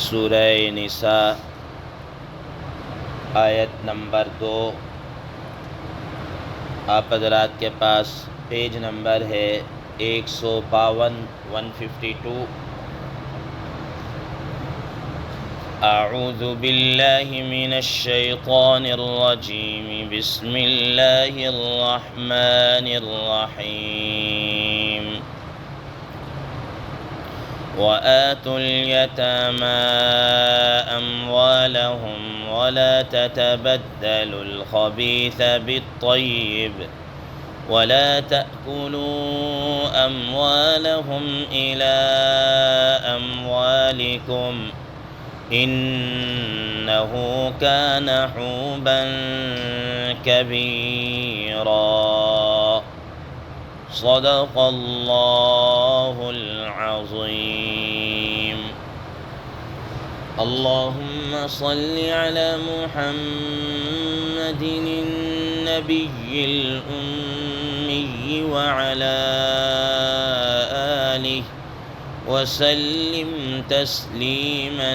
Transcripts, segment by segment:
سورہ نساء آیت نمبر 2 آپ حضرات کے پاس پیج نمبر ہے 152 اعوذ باللہ من الشیطان الرجیم بسم اللہ الرحمن الرحیم وآتوا اليتامى أموالهم ولا تتبدلوا الخبيث بالطيب ولا تأكلوا أموالهم إلى أموالكم إنه كان حوبا كبيرا صدق اللہ العظیم اللہم صل علی محمد النبی الأمی وعلی آلہ وسلم تسلیما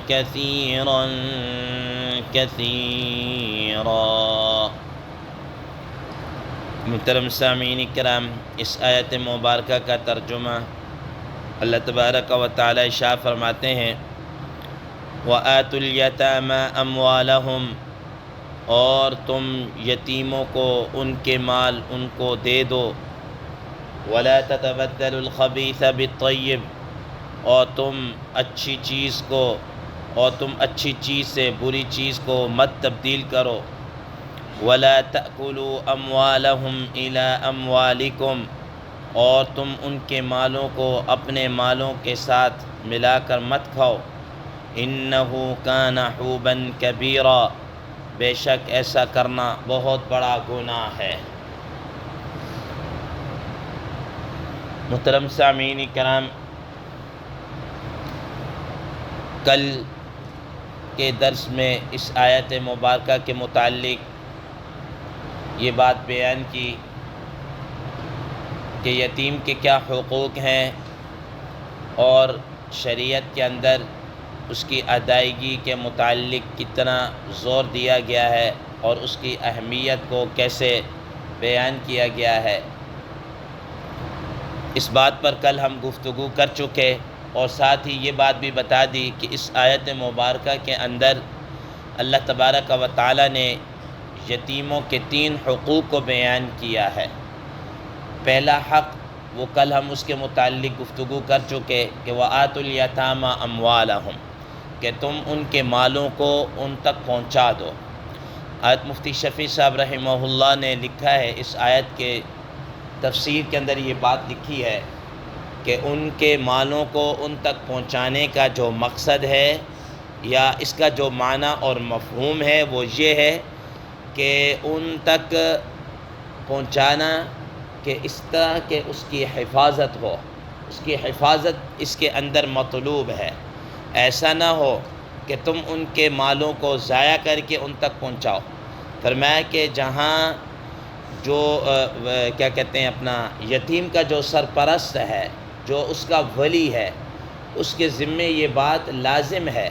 کثیرا کثیرا۔ محترم سامعین کرام، اس آیت مبارکہ کا ترجمہ اللہ تبارک و تعالی ارشاد فرماتے ہیں وَآتُوا الْيَتَامَى أَمْوَالَهُمْ، اور تم یتیموں کو ان کے مال ان کو دے دو، وَلَا تَتَبَدَّلُوا الْخَبِيثَ بِالطَّيِّبِ، اور تم اچھی چیز سے بری چیز کو مت تبدیل کرو، وَلَا تَأْكُلُوا أَمْوَالَهُمْ إِلَىٰ أَمْوَالِكُمْ، اور تم ان کے مالوں کو اپنے مالوں کے ساتھ ملا کر مت کھاؤ، إِنَّهُ كَانَ حُوبًا كَبِيرًا، بے شک ایسا کرنا بہت بڑا گناہ ہے۔ محترم سامعین کرام، کل کے درس میں اس آیت مبارکہ کے متعلق یہ بات بیان کی کہ یتیم کے کیا حقوق ہیں اور شریعت کے اندر اس کی ادائیگی کے متعلق کتنا زور دیا گیا ہے اور اس کی اہمیت کو کیسے بیان کیا گیا ہے۔ اس بات پر کل ہم گفتگو کر چکے اور ساتھ ہی یہ بات بھی بتا دی کہ اس آیت مبارکہ کے اندر اللہ تبارک و تعالی نے یتیموں کے 3 حقوق کو بیان کیا ہے۔ پہلا حق وہ کل ہم اس کے متعلق گفتگو کر چکے کہ وَآتُوا الْيَتَامَى أَمْوَالَهُمْ، کہ تم ان کے مالوں کو ان تک پہنچا دو۔ آیت مفتی شفیع صاحب رحمہ اللہ نے لکھا ہے، اس آیت کے تفسیر کے اندر یہ بات لکھی ہے کہ ان کے مالوں کو ان تک پہنچانے کا جو مقصد ہے یا اس کا جو معنی اور مفہوم ہے وہ یہ ہے کہ ان تک پہنچانا کہ اس طرح کہ اس کی حفاظت ہو، اس کی حفاظت اس کے اندر مطلوب ہے۔ ایسا نہ ہو کہ تم ان کے مالوں کو ضائع کر کے ان تک پہنچاؤ۔ فرمایا کہ جہاں جو کیا کہتے ہیں اپنا یتیم کا جو سرپرست ہے، جو اس کا ولی ہے، اس کے ذمے یہ بات لازم ہے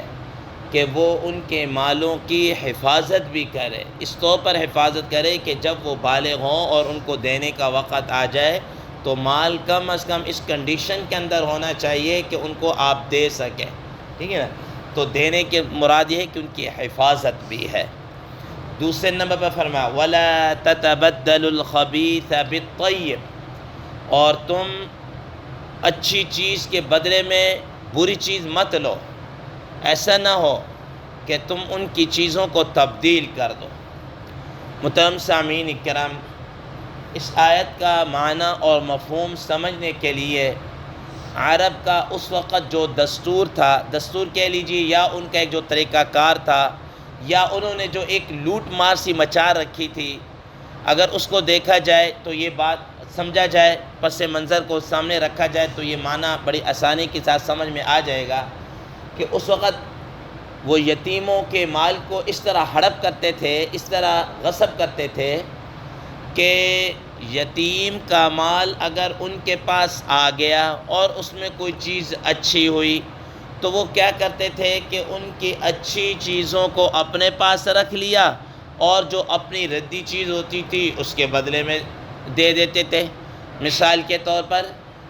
کہ وہ ان کے مالوں کی حفاظت بھی کرے، اس طور پر حفاظت کرے کہ جب وہ بالغ ہوں اور ان کو دینے کا وقت آ جائے تو مال کم از کم اس کنڈیشن کے اندر ہونا چاہیے کہ ان کو آپ دے سکیں، ٹھیک ہے نا؟ تو دینے کے مراد یہ ہے کہ ان کی حفاظت بھی ہے۔ دوسرے نمبر پر فرمایا وَلَا تَتَبَدَّلُوا الْخَبِيثَ بِالطَّيِّبِ، اور تم اچھی چیز کے بدلے میں بری چیز مت لو، ایسا نہ ہو کہ تم ان کی چیزوں کو تبدیل کر دو۔ محترم سامعین کرام، اس آیت کا معنی اور مفہوم سمجھنے کے لیے عرب کا اس وقت جو دستور تھا، دستور کہہ لیجیے یا ان کا ایک جو طریقہ کار تھا یا انہوں نے جو ایک لوٹ مار سی مچا رکھی تھی، اگر اس کو دیکھا جائے تو یہ بات سمجھا جائے، پس منظر کو سامنے رکھا جائے تو یہ معنی بڑی آسانی کے ساتھ سمجھ میں آ جائے گا کہ اس وقت وہ یتیموں کے مال کو اس طرح ہڑپ کرتے تھے، اس طرح غصب کرتے تھے کہ یتیم کا مال اگر ان کے پاس آ گیا اور اس میں کوئی چیز اچھی ہوئی تو وہ کیا کرتے تھے کہ ان کی اچھی چیزوں کو اپنے پاس رکھ لیا اور جو اپنی ردی چیز ہوتی تھی اس کے بدلے میں دے دیتے تھے۔ مثال کے طور پر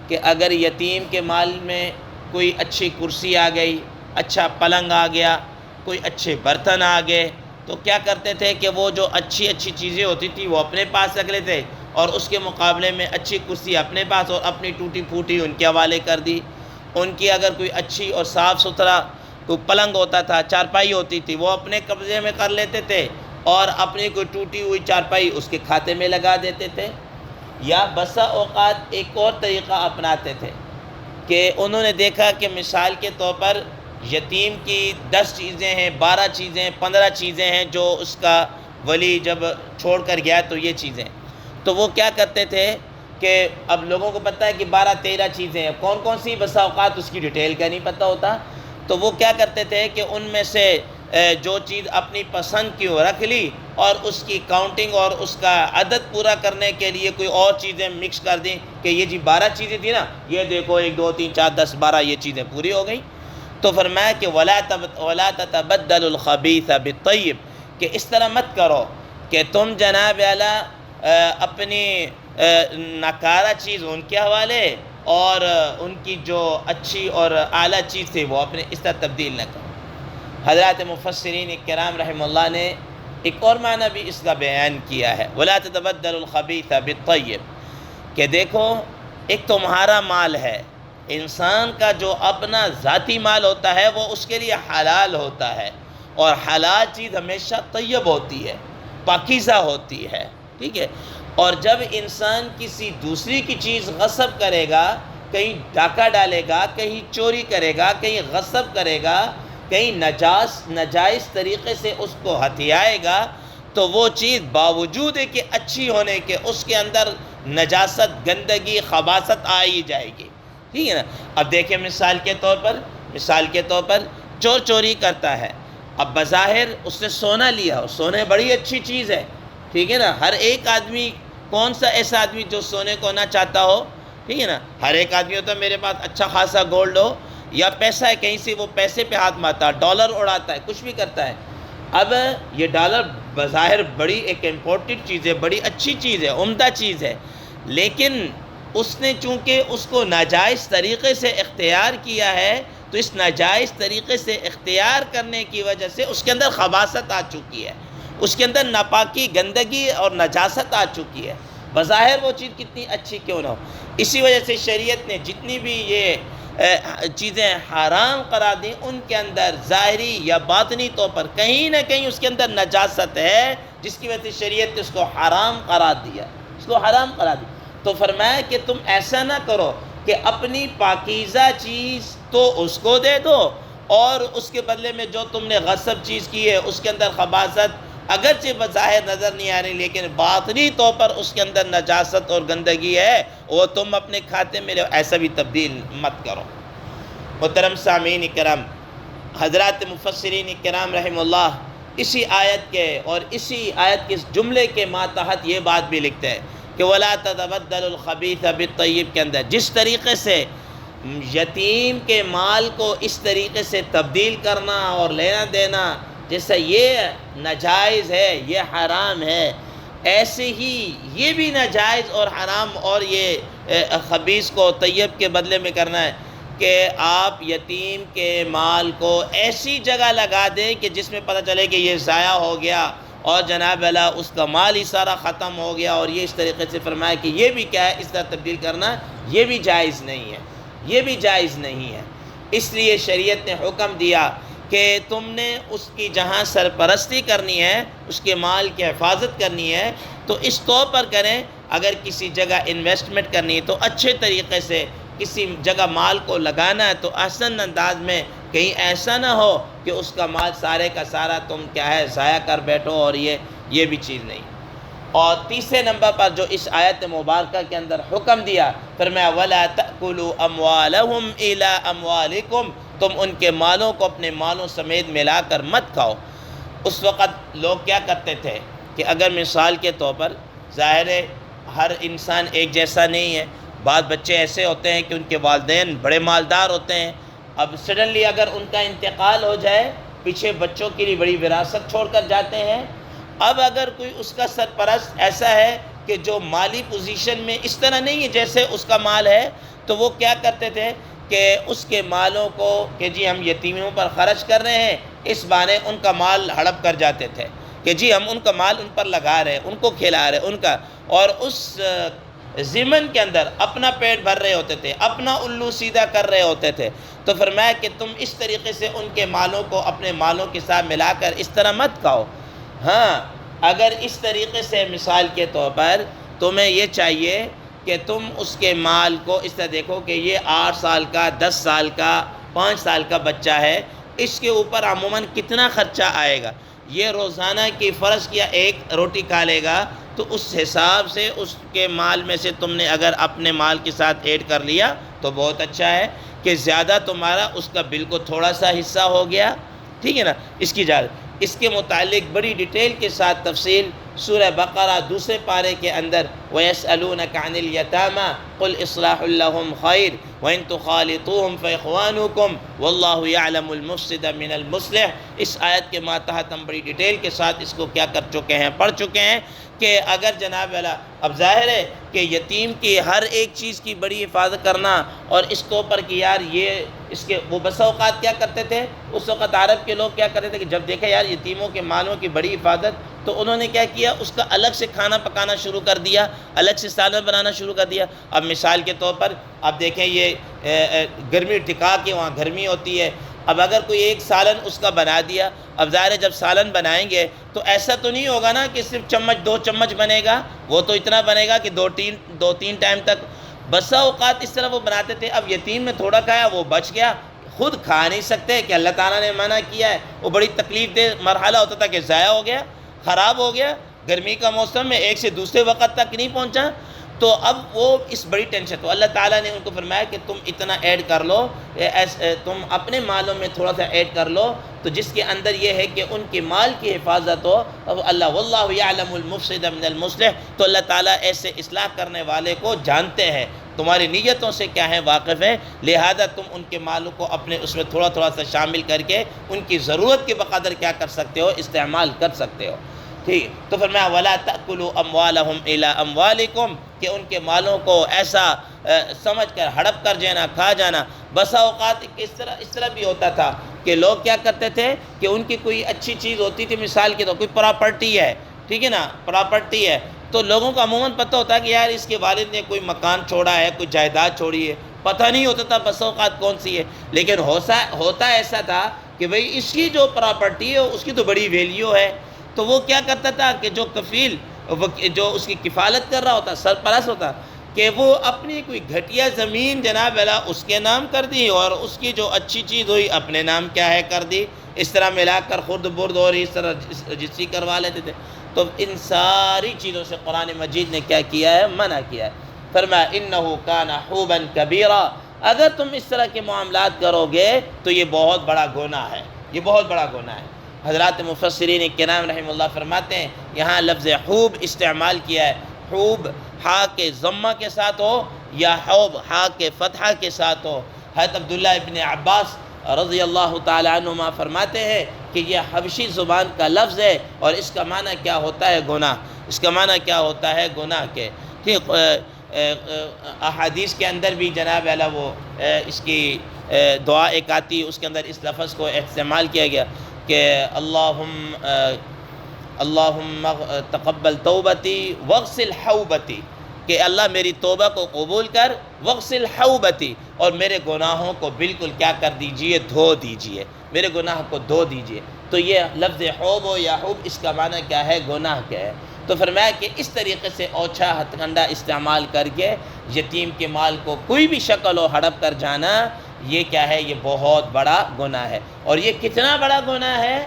کہ اگر یتیم کے مال میں کوئی اچھی کرسی آ گئی، اچھا پلنگ آ گیا، کوئی اچھے برتن آ گئے، تو کیا کرتے تھے کہ وہ جو اچھی اچھی چیزیں ہوتی تھی وہ اپنے پاس رکھ لیتے اور اس کے مقابلے میں اچھی کرسی اپنے پاس اور اپنی ٹوٹی پھوٹی ان کے حوالے کر دی۔ ان کی اگر کوئی اچھی اور صاف ستھرا کوئی پلنگ ہوتا تھا، چارپائی ہوتی تھی، وہ اپنے قبضے میں کر لیتے تھے اور اپنی کوئی ٹوٹی ہوئی چارپائی اس کے کھاتے میں لگا دیتے تھے۔ یا بسا اوقات ایک اور طریقہ اپناتے تھے کہ انہوں نے دیکھا کہ مثال کے طور پر یتیم کی 10 چیزیں ہیں، 12 چیزیں ہیں، 15 چیزیں ہیں جو اس کا ولی جب چھوڑ کر گیا تو یہ چیزیں، تو وہ کیا کرتے تھے کہ اب لوگوں کو پتہ ہے کہ 12-13 چیزیں ہیں، کون کون سی بسا اوقات اس کی ڈیٹیل کا نہیں پتہ ہوتا، تو وہ کیا کرتے تھے کہ ان میں سے جو چیز اپنی پسند کی وہ رکھ لی اور اس کی کاؤنٹنگ اور اس کا عدد پورا کرنے کے لیے کوئی اور چیزیں مکس کر دیں کہ یہ جی 12 چیزیں تھیں نا، یہ دیکھو 1 2 3 4 10 12 یہ چیزیں پوری ہو گئیں۔ تو فرمایا کہ وَلَا تَتَبَدَّلُوا الْخَبِيثَ بِالطَّيِّبِ، کہ اس طرح مت کرو کہ تم جناب اعلیٰ اپنی ناکارہ چیز ان کے حوالے اور ان کی جو اچھی اور اعلیٰ چیز تھی وہ اپنے اس طرح تبدیل نہ کرو۔ حضرات مفسرین کرام رحمہ اللہ نے ایک اور معنی بھی اس کا بیان کیا ہے، وَلَا تَتَبَدَّلُوا الْخَبِيثَ بِالطَّيِّبِ، کہ دیکھو ایک تمہارا مال ہے، انسان کا جو اپنا ذاتی مال ہوتا ہے وہ اس کے لیے حلال ہوتا ہے، اور حلال چیز ہمیشہ طیب ہوتی ہے، پاکیزہ ہوتی ہے، ٹھیک ہے۔ اور جب انسان کسی دوسری کی چیز غصب کرے گا، کہیں ڈاکہ ڈالے گا، کہیں چوری کرے گا، کہیں غصب کرے گا، کہیں ناجائز طریقے سے اس کو ہتھیائے گا، تو وہ چیز باوجود ہے کہ اچھی ہونے کے اس کے اندر نجاست، گندگی، خباثت آ ہی جائے گی، ٹھیک ہے نا۔ اب دیکھیں مثال کے طور پر چور چوری کرتا ہے، اب بظاہر اس نے سونا لیا، سونے بڑی اچھی چیز ہے، ٹھیک ہے نا۔ ہر ایک آدمی، کون سا ایسا آدمی جو سونے کو نہ چاہتا ہو، ٹھیک ہے نا۔ ہر ایک آدمی ہوتا ہے میرے پاس اچھا خاصا گولڈ ہو یا پیسہ ہے، کہیں سے وہ پیسے پہ ہاتھ مارتا ہے، ڈالر اڑاتا ہے، کچھ بھی کرتا ہے۔ اب یہ ڈالر بظاہر بڑی ایک امپورٹنٹ چیز ہے، بڑی اچھی چیز ہے، عمدہ چیز ہے، لیکن اس نے چونکہ اس کو ناجائز طریقے سے اختیار کیا ہے، تو اس ناجائز طریقے سے اختیار کرنے کی وجہ سے اس کے اندر خباثت آ چکی ہے، اس کے اندر ناپاکی، گندگی اور نجاست آ چکی ہے، بظاہر وہ چیز کتنی اچھی کیوں نہ ہو۔ اسی وجہ سے شریعت نے جتنی بھی یہ چیزیں حرام قرار دیں، ان کے اندر ظاہری یا باطنی طور پر کہیں نہ کہیں اس کے اندر نجاست ہے، جس کی وجہ سے شریعت نے اس کو حرام قرار دیا، تو فرمایا کہ تم ایسا نہ کرو کہ اپنی پاکیزہ چیز تو اس کو دے دو اور اس کے بدلے میں جو تم نے غصب چیز کی ہے اس کے اندر خباثت اگرچہ بظاہر نظر نہیں آ رہی لیکن باطنی طور پر اس کے اندر نجاست اور گندگی ہے، وہ تم اپنے کھاتے میں لے، ایسا بھی تبدیل مت کرو۔ محترم سامعین کرام، حضرات مفسرین کرام رحمہ اللہ اسی آیت کے اور اسی آیت کے جملے کے ماتحت یہ بات بھی لکھتے ہیں کہ وَلَا تَتَبَدَّلُوا الْخَبِيثَ بِالطَّيِّبِ کے اندر جس طریقے سے یتیم کے مال کو اس طریقے سے تبدیل کرنا اور لینا دینا جیسا یہ ناجائز ہے، یہ حرام ہے، ایسے ہی یہ بھی ناجائز اور حرام اور یہ خبیث کو طیب کے بدلے میں کرنا ہے کہ آپ یتیم کے مال کو ایسی جگہ لگا دیں کہ جس میں پتہ چلے کہ یہ ضائع ہو گیا اور جناب اللہ اس کا مال ہی سارا ختم ہو گیا، اور یہ اس طریقے سے فرمایا کہ یہ بھی کیا ہے، اس طرح تبدیل کرنا یہ بھی جائز نہیں ہے، یہ بھی جائز نہیں ہے۔ اس لیے شریعت نے حکم دیا کہ تم نے اس کی جہاں سرپرستی کرنی ہے، اس کے مال کی حفاظت کرنی ہے تو اس طور پر کریں، اگر کسی جگہ انویسٹمنٹ کرنی ہے تو اچھے طریقے سے کسی جگہ مال کو لگانا ہے تو احسن انداز میں، کہیں ایسا نہ ہو کہ اس کا مال سارے کا سارا تم کیا ہے ضائع کر بیٹھو، اور یہ بھی چیز نہیں۔ اور تیسرے نمبر پر جو اس آیت مبارکہ کے اندر حکم دیا، فرمایا وَلَا تَأْكُلُوا أَمْوَالَهُمْ إِلَىٰ أَمْوَالِكُمْ، تم ان کے مالوں کو اپنے مالوں سمیت ملا کر مت کھاؤ۔ اس وقت لوگ کیا کرتے تھے کہ اگر مثال کے طور پر ظاہر ہے ہر انسان ایک جیسا نہیں ہے، بعض بچے ایسے ہوتے ہیں کہ ان کے والدین بڑے مالدار ہوتے ہیں، اب سڈنلی اگر ان کا انتقال ہو جائے، پیچھے بچوں کے لیے بڑی وراثت چھوڑ کر جاتے ہیں۔ اب اگر کوئی اس کا سرپرست ایسا ہے کہ جو مالی پوزیشن میں اس طرح نہیں ہے جیسے اس کا مال ہے، تو وہ کیا کرتے تھے کہ اس کے مالوں کو کہ جی ہم یتیموں پر خرچ کر رہے ہیں، اس بہانے ان کا مال ہڑپ کر جاتے تھے کہ جی ہم ان کا مال ان پر لگا رہے ہیں، ان کو کھلا رہے ہیں، ان کا، اور اس ضمن کے اندر اپنا پیٹ بھر رہے ہوتے تھے، اپنا الو سیدھا کر رہے ہوتے تھے۔ تو فرمایا کہ تم اس طریقے سے ان کے مالوں کو اپنے مالوں کے ساتھ ملا کر اس طرح مت کھاؤ۔ ہاں، اگر اس طریقے سے مثال کے طور پر تمہیں یہ چاہیے کہ تم اس کے مال کو اس طرح دیکھو کہ یہ 8 سال کا، 10 سال کا، 5 سال کا بچہ ہے، اس کے اوپر عموماً کتنا خرچہ آئے گا۔ یہ روزانہ کی فرض کیا 1 روٹی کھا لے گا، تو اس حساب سے اس کے مال میں سے تم نے اگر اپنے مال کے ساتھ ایڈ کر لیا تو بہت اچھا ہے کہ زیادہ تمہارا اس کا بالکل تھوڑا سا حصہ ہو گیا، ٹھیک ہے نا۔ اس کی اجازت، اس کے متعلق بڑی ڈیٹیل کے ساتھ تفصیل سورہ بقرہ 2 پارے کے اندر وَيَسْأَلُونَكَ عَنِ الْيَتَامَى قُلْ إِصْلَاحٌ لَهُمْ خَيْرٌ وَإِن تُخَالِطُوهُمْ فَإِخْوَانُكُمْ وَاللَّهُ يَعْلَمُ الْمُفْسِدَ مِنَ الْمُصْلِحِ۔ اس آیت کے ماتحت ہم بڑی ڈیٹیل کے ساتھ اس کو کیا کر چکے ہیں، پڑھ چکے ہیں کہ اگر جناب والا، اب ظاہر ہے کہ یتیم کی ہر ایک چیز کی بڑی حفاظت کرنا، اور اس کے اوپر کہ یار یہ اس کے وہ بسا اوقات کیا کرتے تھے، اس وقت عرب کے لوگ کیا کرتے تھے کہ جب دیکھے یار یتیموں کے مالوں کی بڑی حفاظت، تو انہوں نے کیا کیا، اس کا الگ سے کھانا پکانا شروع کر دیا، الگ سے سالن بنانا شروع کر دیا۔ اب مثال کے طور پر اب دیکھیں یہ گرمی ٹکا کے وہاں گرمی ہوتی ہے، اب اگر کوئی ایک سالن اس کا بنا دیا، اب ظاہر ہے جب سالن بنائیں گے تو ایسا تو نہیں ہوگا نا کہ صرف 2 چمچ بنے گا، وہ تو اتنا بنے گا کہ 2-3 ٹائم تک۔ بسا اوقات اس طرح وہ بناتے تھے، اب یتیم نے تھوڑا کھایا وہ بچ گیا، خود کھا نہیں سکتے کہ اللہ تعالیٰ نے منع کیا ہے، وہ بڑی تکلیف دہ مرحلہ ہوتا تھا کہ ضائع ہو گیا، خراب ہو گیا، گرمی کا موسم میں ایک سے دوسرے وقت تک نہیں پہنچا، تو اب وہ اس بڑی ٹینشن، تو اللہ تعالیٰ نے ان کو فرمایا کہ تم اتنا ایڈ کر لو، تم اپنے مالوں میں تھوڑا سا ایڈ کر لو، تو جس کے اندر یہ ہے کہ ان کے مال کی حفاظت ہو۔ اب اللہ واللہ یعلم المفسد من المصلح، تو اللہ تعالیٰ ایسے اصلاح کرنے والے کو جانتے ہیں، تمہاری نیتوں سے کیا ہے واقف ہے، لہذا تم ان کے مالوں کو اپنے اس میں تھوڑا تھوڑا سا شامل کر کے ان کی ضرورت کے بقدر کیا کر سکتے ہو، استعمال کر سکتے ہو، ٹھیک۔ تو فرمایا وَلَا تَأْكُلُوا أَمْوَالَهُمْ إِلَىٰ أَمْوَالِكُمْ، کہ ان کے مالوں کو ایسا سمجھ کر ہڑپ کر جانا، کھا جانا۔ بسا اوقات اس طرح بھی ہوتا تھا کہ لوگ کیا کرتے تھے کہ ان کی کوئی اچھی چیز ہوتی تھی، مثال کے طور کوئی پراپرٹی ہے، ٹھیک ہے نا، پراپرٹی ہے، تو لوگوں کو عموماً پتہ ہوتا ہے کہ یار اس کے والد نے کوئی مکان چھوڑا ہے، کوئی جائیداد چھوڑی ہے، پتہ نہیں ہوتا تھا بسا اوقات کون سی ہے، لیکن ہوتا ایسا تھا کہ بھئی اس کی جو پراپرٹی ہے اس کی تو بڑی ویلیو ہے، تو وہ کیا کرتا تھا کہ جو کفیل، جو اس کی کفالت کر رہا ہوتا، سرپرست ہوتا، کہ وہ اپنی کوئی گھٹیا زمین جناب والا اس کے نام کر دی، اور اس کی جو اچھی چیز ہوئی اپنے نام کیا ہے کر دی، اس طرح ملا کر خرد برد اور اس طرح رجسٹری کروا لیتے تھے۔ تو ان ساری چیزوں سے قرآن مجید نے کیا کیا ہے، منع کیا ہے۔ فرمایا انہ کان حوبا کبیرا، اگر تم اس طرح کے معاملات کرو گے تو یہ بہت بڑا گناہ ہے، یہ بہت بڑا گناہ ہے۔ حضرات مفسرین کرام رحمہ اللہ فرماتے ہیں یہاں لفظ حوب استعمال کیا ہے، حوب ہا کے ضمہ کے ساتھ ہو یا حوب ہا کے فتحہ کے ساتھ ہو۔ حضرت عبداللہ ابن عباس رضی اللہ تعالی عنہما فرماتے ہیں کہ یہ حبشی زبان کا لفظ ہے، اور اس کا معنی کیا ہوتا ہے، گناہ، اس کا معنی کیا ہوتا ہے، گناہ کے، ٹھیک۔ احادیث کے اندر بھی جناب والا وہ اس کی دعا ایک آتی، اس کے اندر اس لفظ کو استعمال کیا گیا کہ اللہم تقبل توبتی واغسل حوبتی، کہ اللہ میری توبہ کو قبول کر، واغسل حوبتی، اور میرے گناہوں کو بالکل کیا کر دیجئے، دھو دیجئے، میرے گناہ کو دھو دیجئے۔ تو یہ لفظ حوب و یا حوب اس کا معنی کیا ہے، گناہ کیا ہے۔ تو فرمایا کہ اس طریقے سے اوچھا ہتھ کنڈا استعمال کر کے یتیم کے مال کو کوئی بھی شکل ہو ہڑپ کر جانا، یہ کیا ہے، یہ بہت بڑا گناہ ہے۔ اور یہ کتنا بڑا گناہ ہے،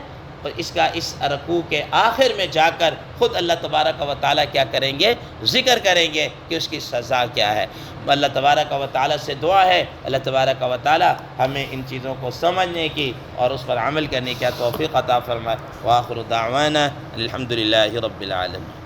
اور اس کا اس رکوع کے آخر میں جا کر خود اللہ تبارک و تعالیٰ کیا کریں گے، ذکر کریں گے کہ اس کی سزا کیا ہے۔ اللہ تبارک و تعالیٰ سے دعا ہے اللہ تبارک و تعالیٰ ہمیں ان چیزوں کو سمجھنے کی اور اس پر عمل کرنے کی توفیق عطا فرمائے۔ وآخر دعوانا الحمدللہ رب العالمین۔